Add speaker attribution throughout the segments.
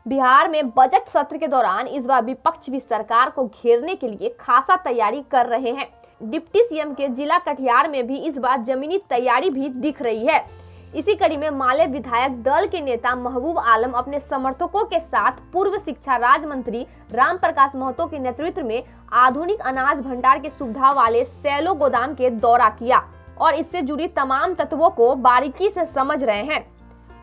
Speaker 1: बिहार में बजट सत्र के दौरान इस बार विपक्ष भी सरकार को घेरने के लिए खासा तैयारी कर रहे हैं। डिप्टी सीएम के जिला कटिहार में भी इस बार जमीनी तैयारी भी दिख रही है। इसी कड़ी में माले विधायक दल के नेता महबूब आलम अपने समर्थकों के साथ पूर्व शिक्षा राज्य मंत्री राम प्रकाश महतो के नेतृत्व में आधुनिक अनाज भंडार के सुविधा वाले सैलो गोदाम के दौरा किया और इससे जुड़ी तमाम तत्वों को बारीकी से समझ रहे हैं।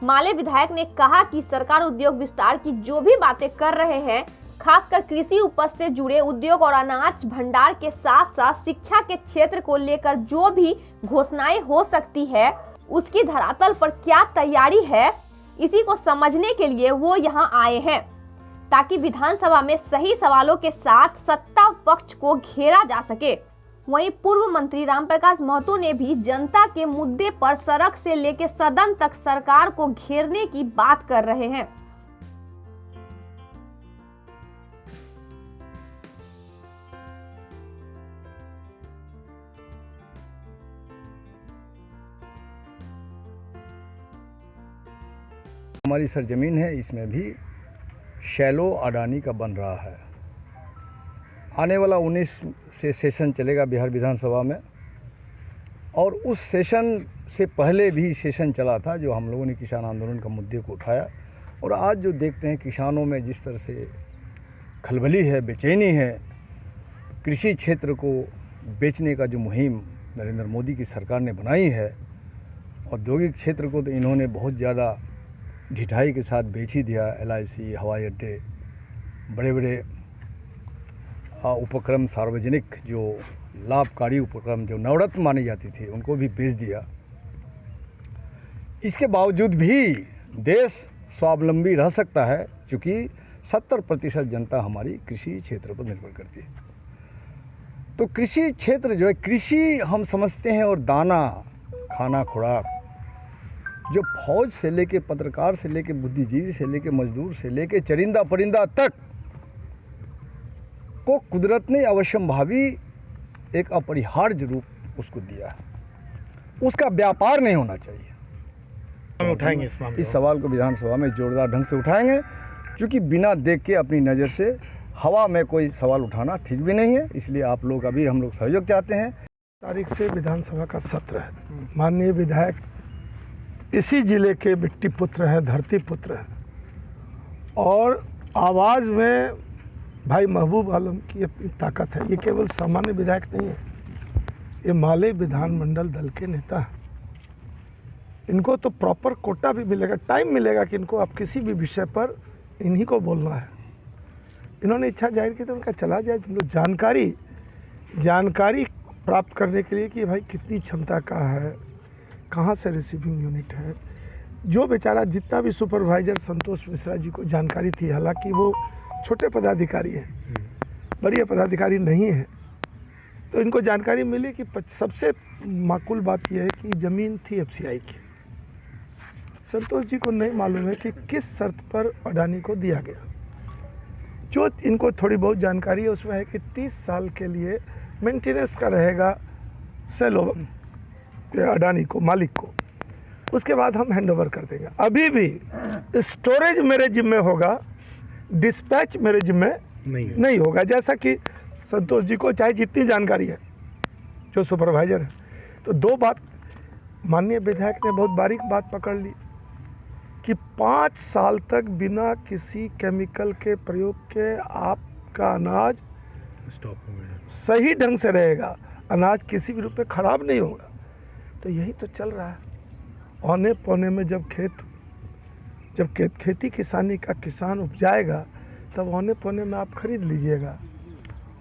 Speaker 1: माले विधायक ने कहा कि सरकार उद्योग विस्तार की जो भी बातें कर रहे हैं, खासकर कृषि उपज से जुड़े उद्योग और अनाज भंडार के साथ साथ शिक्षा के क्षेत्र को लेकर जो भी घोषणाएं हो सकती है, उसकी धरातल पर क्या तैयारी है, इसी को समझने के लिए वो यहाँ आए हैं ताकि विधानसभा में सही सवालों के साथ सत्ता पक्ष को घेरा जा सके। वहीं पूर्व मंत्री रामप्रकाश महतो ने भी जनता के मुद्दे पर सड़क से लेकर सदन तक सरकार को घेरने की बात कर रहे हैं।
Speaker 2: हमारी सरजमीन है, इसमें भी शैलो अडानी का बन रहा है। आने वाला 19 से सेशन चलेगा बिहार विधानसभा में, और उस सेशन से पहले भी सेशन चला था जो हम लोगों ने किसान आंदोलन का मुद्दे को उठाया। और आज जो देखते हैं किसानों में जिस तरह से खलबली है, बेचैनी है, कृषि क्षेत्र को बेचने का जो मुहिम नरेंद्र मोदी की सरकार ने बनाई है, औद्योगिक क्षेत्र को तो इन्होंने बहुत ज़्यादा ढिठाई के साथ बेच ही दिया। LIC, हवाई अड्डे, बड़े बड़े उपक्रम, सार्वजनिक जो लाभकारी उपक्रम जो नवरत्न मानी जाती थी, उनको भी बेच दिया। इसके बावजूद भी देश स्वावलंबी रह सकता है, क्योंकि 70% जनता हमारी कृषि क्षेत्र पर निर्भर करती है। तो कृषि क्षेत्र जो है, कृषि हम समझते हैं और दाना, खाना, खुराक, जो फौज से लेके पत्रकार से लेके बुद्धिजीवी से लेके मजदूर से लेके चरिंदा परिंदा तक को कुदरत ने अवश्यंभावी एक अपरिहार्य रूप उसको दिया है। उसका व्यापार नहीं होना चाहिए।
Speaker 3: हम उठाएंगे
Speaker 2: इस सवाल को विधानसभा में जोरदार ढंग से उठाएंगे, क्योंकि बिना देख के अपनी नज़र से हवा में कोई सवाल उठाना ठीक भी नहीं है। इसलिए आप लोग अभी हम लोग सहयोग चाहते हैं।
Speaker 3: तारीख से विधानसभा का सत्र है। माननीय विधायक इसी जिले के मिट्टी पुत्र हैं, धरती पुत्र हैं, और आवाज़ में भाई महबूब आलम की अपनी ताकत है। ये केवल सामान्य विधायक नहीं है, ये माले विधानमंडल दल के नेता हैं। इनको तो प्रॉपर कोटा भी मिलेगा, टाइम मिलेगा कि इनको आप किसी भी विषय पर इन्हीं को बोलना है। इन्होंने इच्छा जाहिर की तो उनका चला जाए। तुम लोग जानकारी प्राप्त करने के लिए कि भाई कितनी क्षमता का है, कहाँ से रिसीविंग यूनिट है। जो बेचारा जितना भी सुपरवाइजर संतोष मिश्रा जी को जानकारी थी, हालांकि वो छोटे पदाधिकारी हैं, बड़े पदाधिकारी नहीं है, तो इनको जानकारी मिली कि सबसे माकूल बात यह है कि ज़मीन थी FCI की। संतोष जी को नहीं मालूम है कि किस शर्त पर अडानी को दिया गया। जो इनको थोड़ी बहुत जानकारी है उसमें है कि 30 साल के लिए मेंटेनेंस का रहेगा सेलो अडानी को, मालिक को। उसके बाद हम हैंडओवर कर देंगे। अभी भी स्टोरेज मेरे जिम्मे होगा, डिस्पैच मेरे जिम्मे नहीं होगा। जैसा कि संतोष जी को चाहे जितनी जानकारी है, जो सुपरवाइजर है। तो दो बात माननीय विधायक ने बहुत बारीक बात पकड़ ली कि 5 साल तक बिना किसी केमिकल के प्रयोग के आपका अनाज
Speaker 4: स्टॉप हो गया,
Speaker 3: सही ढंग से रहेगा, अनाज किसी भी रूप में खराब नहीं होगा। तो यही तो चल रहा है। औने पौने में जब खेती किसानी का किसान उपजाएगा, तब औने पौने में आप खरीद लीजिएगा।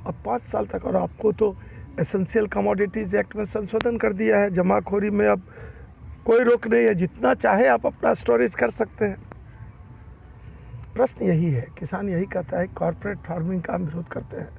Speaker 3: अब 5 साल तक, और आपको तो एसेंशियल कमोडिटीज़ एक्ट में संशोधन कर दिया है। जमाखोरी में अब कोई रोक नहीं है, जितना चाहे आप अपना स्टोरेज कर सकते हैं। प्रश्न यही है, किसान यही कहता है, कॉर्पोरेट फार्मिंग का हम विरोध करते हैं।